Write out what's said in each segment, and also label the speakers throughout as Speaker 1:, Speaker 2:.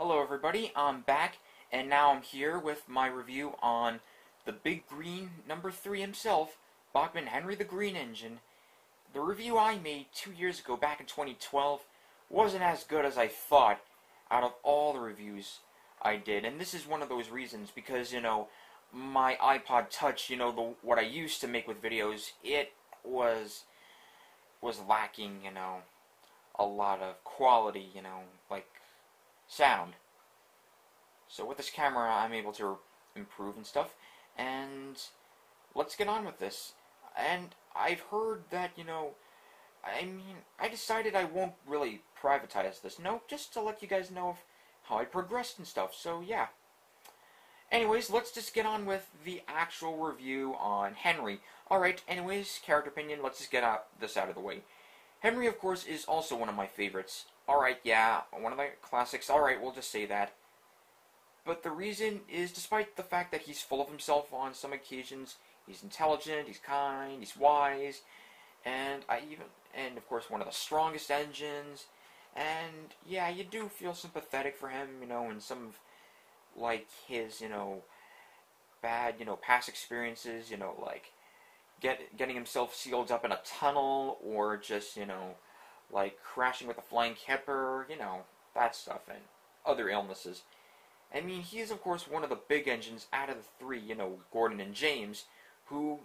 Speaker 1: Hello everybody, I'm back, and now I'm here with my review on the Big Green number 3 himself, Bachmann Henry the Green Engine. The review I made 2 years ago, back in 2012, wasn't as good as I thought out of all the reviews I did, and this is one of those reasons, because, my iPod Touch, what I used to make with videos, it was lacking, a lot of quality, like sound. So with this camera, I'm able to improve and stuff, and let's get on with this. And I've heard that, I decided I won't really privatize this. No, just to let you guys know of how I progressed and stuff, so yeah. Anyways, let's just get on with the actual review on Henry. Alright, anyways, character opinion, let's just get this out of the way. Henry, of course, is also one of my favorites. Alright, yeah, one of the classics. Alright, we'll just say that. But the reason is, despite the fact that he's full of himself on some occasions, he's intelligent, he's kind, he's wise, and of course, one of the strongest engines, and yeah, you do feel sympathetic for him, in some of, like, his, bad, past experiences, like, getting himself sealed up in a tunnel, or just, like crashing with a flying kipper, that stuff, and other illnesses. I mean, he is, of course, one of the big engines out of the three, Gordon and James, who,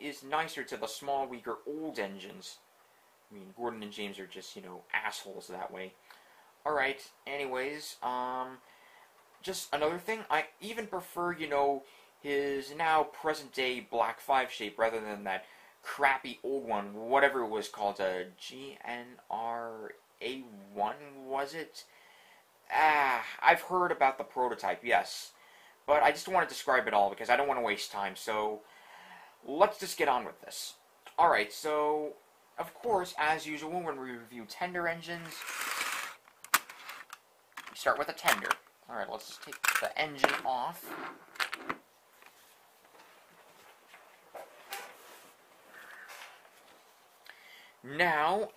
Speaker 1: is nicer to the small, weaker, old engines. I mean, Gordon and James are just, assholes that way. Alright, anyways, just another thing, I even prefer, his now present-day Black 5 shape rather than that crappy old one, whatever it was called, a GNRA1, was it? I've heard about the prototype, yes, but I just want to describe it all because I don't want to waste time, so let's just get on with this. Alright, so, of course, as usual, when we review tender engines, we start with a tender. Alright, let's just take the engine off. Now,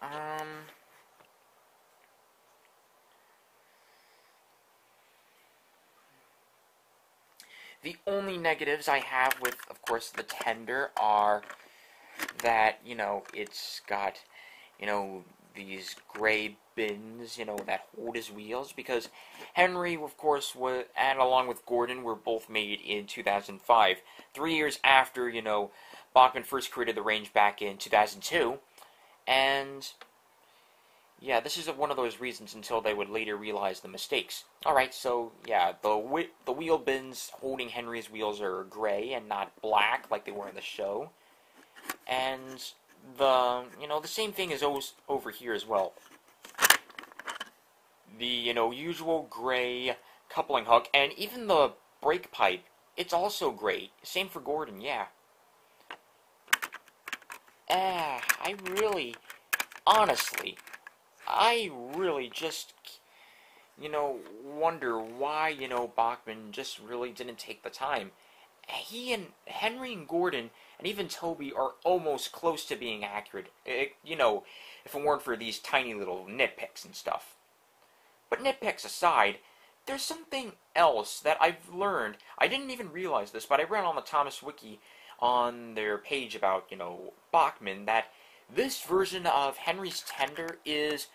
Speaker 1: the only negatives I have with, of course, the tender are that, it's got, these gray bins, that hold his wheels, because Henry, of course, and along with Gordon, were both made in 2005, 3 years after, Bachmann first created the range back in 2002, and yeah, this is one of those reasons until they would later realize the mistakes. Alright, so yeah, the wheel bins holding Henry's wheels are gray and not black like they were in the show. And the same thing is over here as well. The, usual gray coupling hook, and even the brake pipe, it's also gray. Same for Gordon, yeah. I really just, wonder why, Bachmann just really didn't take the time. He and Henry and Gordon, and even Toby, are almost close to being accurate, if it weren't for these tiny little nitpicks and stuff. But nitpicks aside, there's something else that I've learned. I didn't even realize this, but I read on the Thomas Wiki on their page about, Bachmann, that this version of Henry's tender is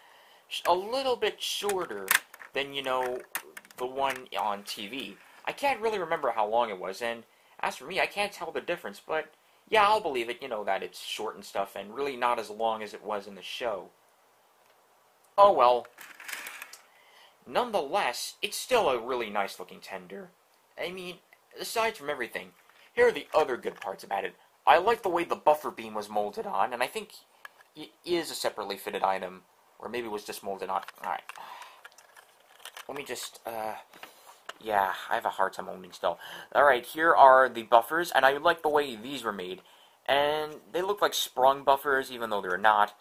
Speaker 1: a little bit shorter than, the one on TV. I can't really remember how long it was, and as for me, I can't tell the difference, but yeah, I'll believe it, that it's short and stuff, and really not as long as it was in the show. Oh well. Nonetheless, it's still a really nice looking tender. I mean, aside from everything, here are the other good parts about it. I like the way the buffer beam was molded on, and I think it is a separately fitted item, or maybe it was just molded on. Alright. Let me just, yeah, I have a hard time holding still. Alright, here are the buffers, and I like the way these were made. And they look like sprung buffers, even though they're not.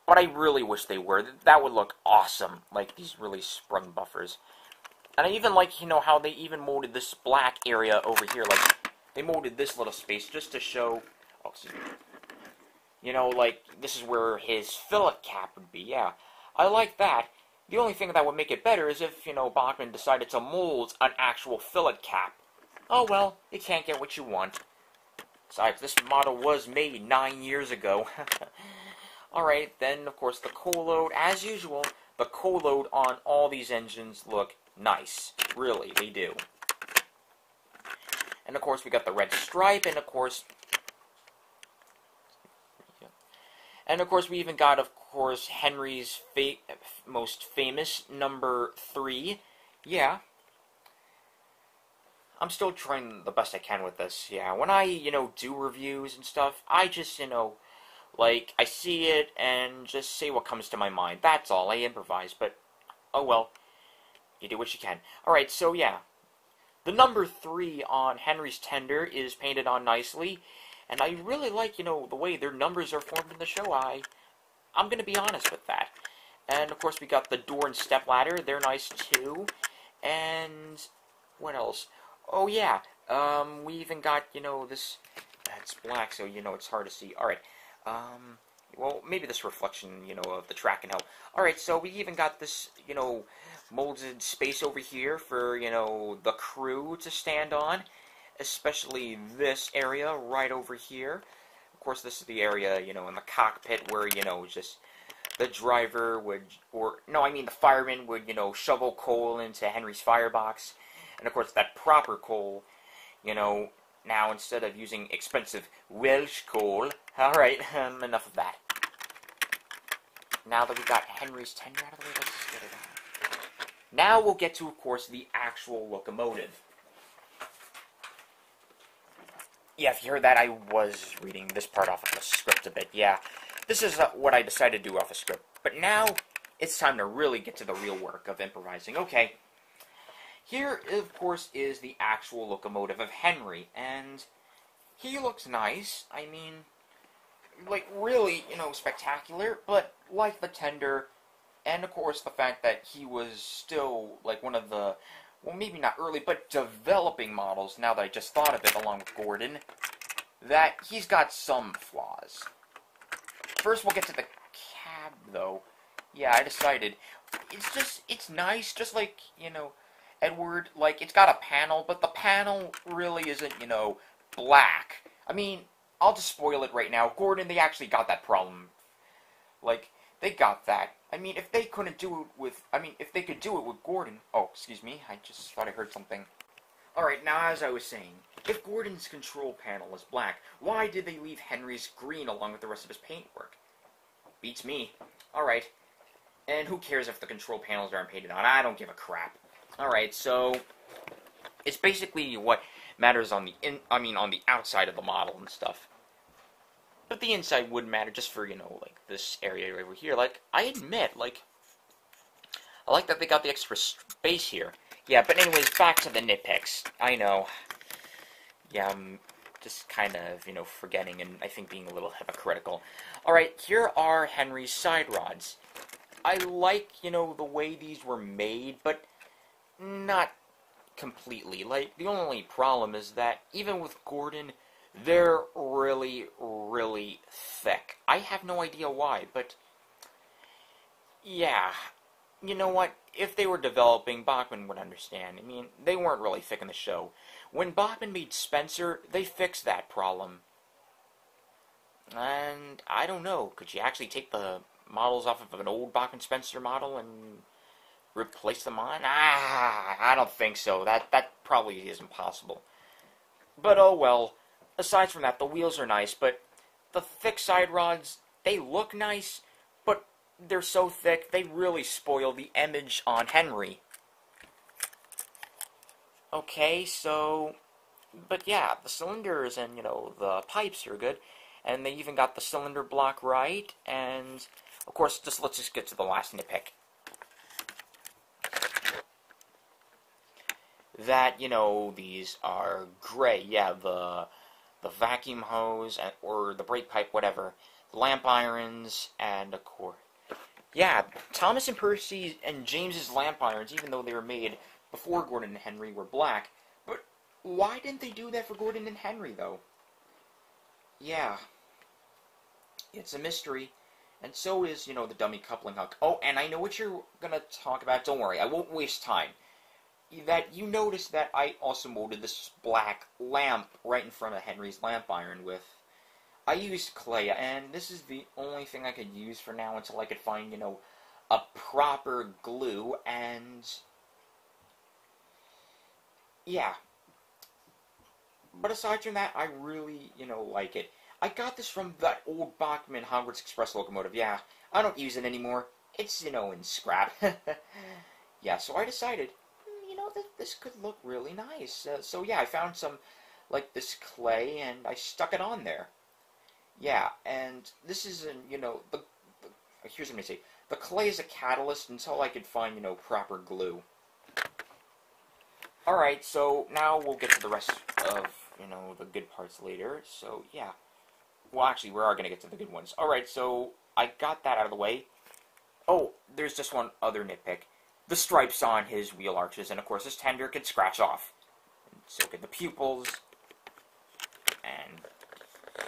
Speaker 1: But I really wish they were. That would look awesome, like these really sprung buffers. And I even like, how they even molded this black area over here. Like, they molded this little space just to show, oh, excuse me. Like, this is where his fillet cap would be, yeah. I like that. The only thing that would make it better is if, Bachmann decided to mold an actual fillet cap. Oh well, you can't get what you want. Besides, this model was made 9 years ago. Alright, then, of course, the coal load. As usual, the coal load on all these engines look nice. Really, they do. And, of course, we got the red stripe, and, of course... we even got, of course, Henry's most famous number 3. Yeah. I'm still trying the best I can with this. Yeah, when I, do reviews and stuff, I just, I see it and just say what comes to my mind. That's all. I improvise, but, oh well. You do what you can. Alright, so yeah. The number 3 on Henry's tender is painted on nicely. And I really like, the way their numbers are formed in the show. I'm going to be honest with that. And, of course, we got the door and step ladder. They're nice, too. And what else? Oh, yeah. We even got, this... That's black, so, it's hard to see. Alright. Well, maybe this reflection, of the track can help. Alright, so we even got this, molded space over here for, the crew to stand on. Especially this area right over here. Of course, this is the area, in the cockpit where, just the driver would, the fireman would, shovel coal into Henry's firebox. And, of course, that proper coal, now instead of using expensive Welsh coal. Alright, enough of that. Now that we got Henry's tender out of the way, let's get it on. Now we'll get to, of course, the actual locomotive. Yeah, if you heard that, I was reading this part off of the script a bit. Yeah, this is what I decided to do off the script. But now, it's time to really get to the real work of improvising. Okay, here, of course, is the actual locomotive of Henry. And he looks nice. I mean, really, spectacular. But like the tender, and of course the fact that he was still, one of the... well, maybe not early, but developing models, now that I just thought of it, along with Gordon, that he's got some flaws. First, we'll get to the cab, though. Yeah, I decided. It's nice, just like, Edward, it's got a panel, but the panel really isn't, black. I mean, I'll just spoil it right now. Gordon, they actually got that problem. They got that. I mean, if they couldn't do it with... if they could do it with Gordon... Oh, excuse me. I just thought I heard something. Alright, now as I was saying, if Gordon's control panel is black, why did they leave Henry's green along with the rest of his paintwork? Beats me. Alright. And who cares if the control panels aren't painted on? I don't give a crap. Alright, so... it's basically what matters on the on the outside of the model and stuff. But the inside wouldn't matter just for, this area over here. I admit, I like that they got the extra space here. Yeah, but anyways, back to the nitpicks. I know. Yeah, I'm just kind of, forgetting and I think being a little hypocritical. Alright, here are Henry's side rods. I like, the way these were made, but not completely. The only problem is that even with Gordon... they're really, really thick. I have no idea why, but... yeah. You know what? If they were developing, Bachmann would understand. I mean, they weren't really thick in the show. When Bachmann made Spencer, they fixed that problem. And, I don't know. Could you actually take the models off of an old Bachmann Spencer model and replace them on? I don't think so. That probably isn't possible. But, oh well. Aside from that, the wheels are nice, but the thick side rods, they look nice, but they're so thick, they really spoil the image on Henry. Okay, so... but yeah, the cylinders and, the pipes are good, and they even got the cylinder block right, and, of course, let's just get to the last nitpick. That, these are gray. Yeah, the vacuum hose, or the brake pipe, whatever, lamp irons, and of course... yeah, Thomas and Percy and James's lamp irons, even though they were made before Gordon and Henry, were black. But why didn't they do that for Gordon and Henry, though? Yeah. It's a mystery. And so is, the dummy coupling hook. Oh, and I know what you're gonna talk about. Don't worry, I won't waste time. That you noticed that I also molded this black lamp right in front of Henry's lamp iron with. I used clay, and this is the only thing I could use for now until I could find, a proper glue, and yeah. But aside from that, I really, like it. I got this from that old Bachmann Henry Express locomotive. Yeah, I don't use it anymore. It's, in scrap. Yeah, so I decided, that this could look really nice. So yeah, I found some, like this clay, and I stuck it on there. Yeah, and this is, here's what I'm going to say. The clay is a catalyst until I could find, proper glue. Alright, so now we'll get to the rest of, the good parts later. So, yeah. Well, actually, we are going to get to the good ones. Alright, so I got that out of the way. Oh, there's just one other nitpick. The stripes on his wheel arches, and of course his tender could scratch off. And so could the pupils. And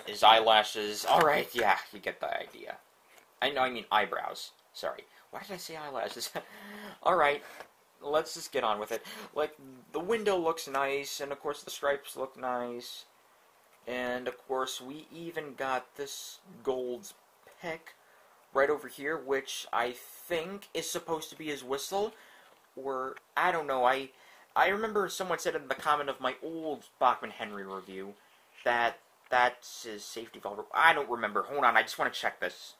Speaker 1: his eyelashes. Alright, yeah, you get the idea. I mean eyebrows. Sorry. Why did I say eyelashes? Alright, let's just get on with it. Like, the window looks nice, and of course the stripes look nice. And of course we even got this gold pick right over here, which I think is supposed to be his whistle. Or, I don't know, I remember someone said in the comment of my old Bachmann Henry review that that's his safety valve. I don't remember. Hold on, I just want to check this.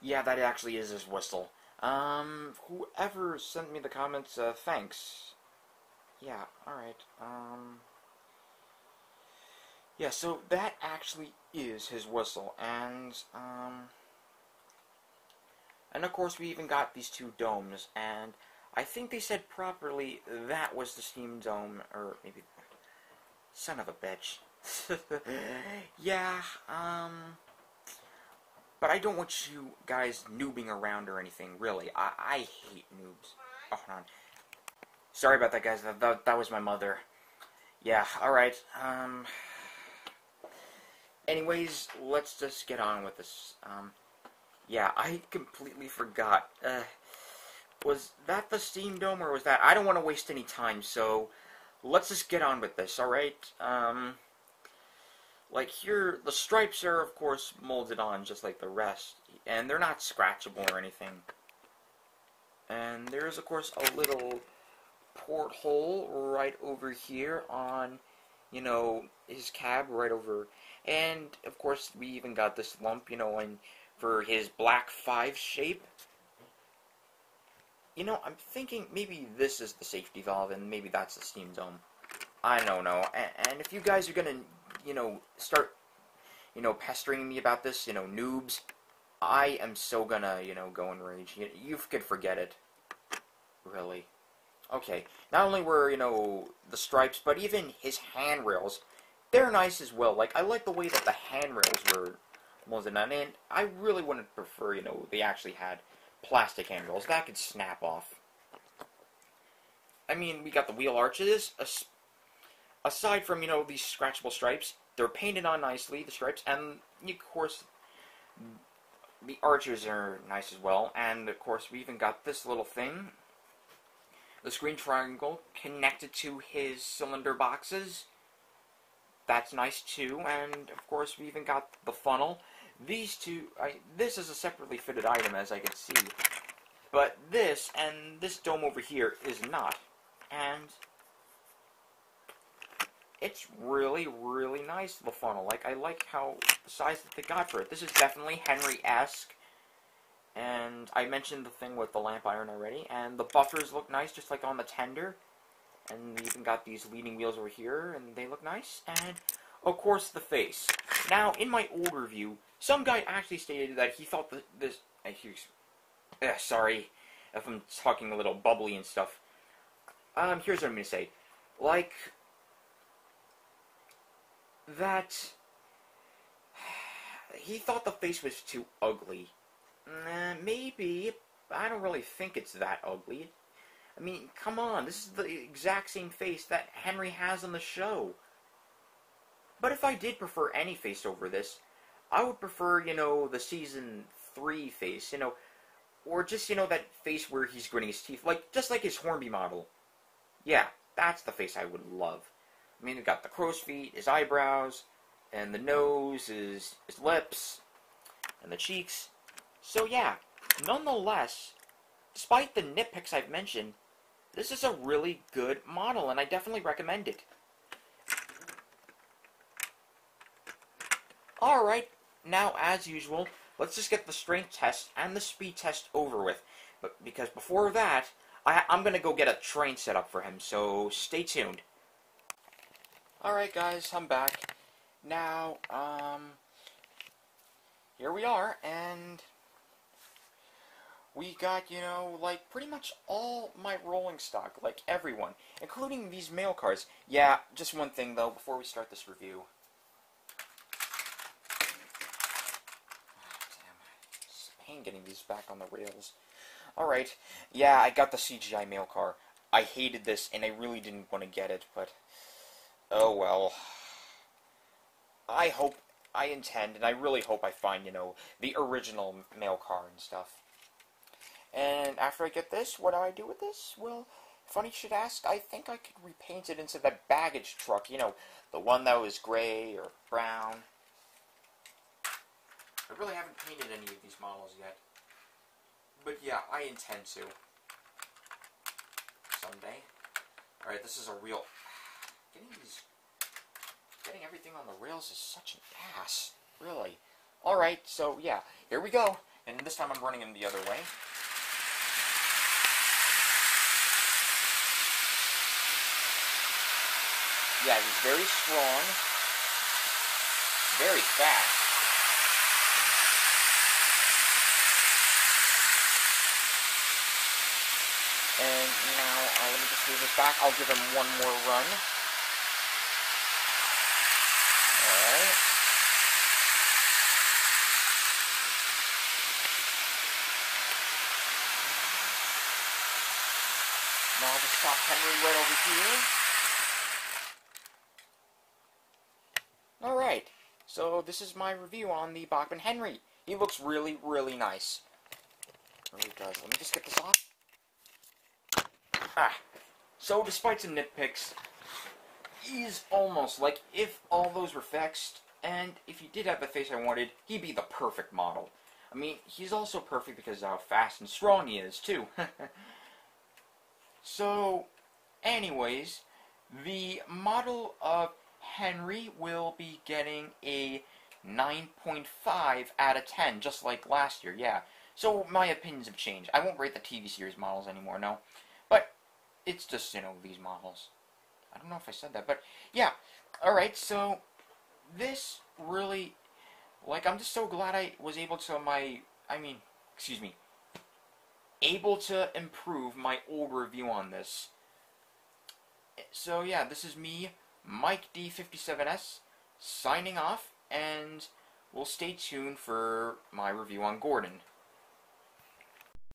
Speaker 1: Yeah, that actually is his whistle. Whoever sent me the comments, thanks. Yeah, alright, yeah, so that actually is his whistle, and of course we even got these two domes, and I think they said properly that was the steam dome, or maybe, son of a bitch. Yeah, but I don't want you guys noobing around or anything, really. I hate noobs. Oh, hold on. Sorry about that, guys. That was my mother. Yeah, alright. Anyways, let's just get on with this. Yeah, I completely forgot. Was that the steam dome, or was that... I don't want to waste any time, so let's just get on with this, alright? Like here, the stripes are, of course, molded on just like the rest, and they're not scratchable or anything. And there's, of course, a little porthole right over here on, his cab right over. And, of course, we even got this lump, and for his black 5 shape. I'm thinking maybe this is the safety valve, and maybe that's the steam dome. I don't know. And if you guys are gonna, start, pestering me about this, noobs, I am so gonna, go in rage. You could forget it. Really. Okay. Not only were, the stripes, but even his handrails, they're nice as well. Like, I like the way that the handrails were molded on, and I really wouldn't prefer, they actually had plastic handrails. That could snap off. I mean, we got the wheel arches. Aside from, these scratchable stripes, they're painted on nicely, the stripes, and, of course, the arches are nice as well. And, of course, we even got this little thing, the screen triangle, connected to his cylinder boxes. That's nice, too. And, of course, we even got the funnel. These two, this is a separately fitted item, as I can see. But this, and this dome over here, is not. And it's really, really nice, the funnel. Like, I like how the size that they got for it. This is definitely Henry-esque. And I mentioned the thing with the lamp iron already. And the buffers look nice, just like on the tender. And we even got these leading wheels over here, and they look nice. And, of course, the face. Now, in my old review, some guy actually stated that he thought that this... sorry if I'm talking a little bubbly and stuff. Here's what I'm going to say. Like, that... he thought the face was too ugly. Maybe. I don't really think it's that ugly. I mean, come on. This is the exact same face that Henry has on the show. But if I did prefer any face over this, I would prefer, the Season 3 face, or just, that face where he's gritting his teeth, just like his Hornby model. Yeah, that's the face I would love. I mean, we got the crow's feet, his eyebrows, and the nose, his lips, and the cheeks. So yeah, nonetheless, despite the nitpicks I've mentioned, this is a really good model, and I definitely recommend it. Alright, now as usual, let's just get the strength test and the speed test over with. But because before that, I'm going to go get a train set up for him, so stay tuned. Alright guys, I'm back. Now, here we are, and we got, pretty much all my rolling stock, everyone, including these mail cars. Yeah, just one thing though, before we start this review. Damn, getting these back on the rails. Alright, yeah, I got the CGI mail car. I hated this, and I really didn't want to get it, but oh well. I intend, and I really hope I find, the original mail car and stuff. And after I get this, what do I do with this? Well, funny you should ask, I think I could repaint it into that baggage truck, the one that was gray or brown. I really haven't painted any of these models yet. But yeah, I intend to. Someday. Alright, this is a real... Getting everything on the rails is such an ass. Really. Alright, so yeah, here we go. And this time I'm running him the other way. Yeah, he's very strong. Very fast. And now, let me just move this back. I'll give him one more run. Alright. Now I'll just stop Henry right over here. Alright, so this is my review on the Bachmann Henry. He looks really, really nice. Really does. Let me just get this off. So despite some nitpicks, he's almost like if all those were fixed, and if he did have the face I wanted, he'd be the perfect model. I mean, he's also perfect because of how fast and strong he is, too. So, anyways, the model of Henry will be getting a 9.5 out of 10, just like last year, yeah. So my opinions have changed. I won't rate the TV series models anymore, no. But it's just, these models. I don't know if I said that, but yeah. Alright, so this really, I'm just so glad I was able to able to improve my old review on this. So yeah, this is me, Mike D57S, signing off, and we'll stay tuned for my review on Gordon.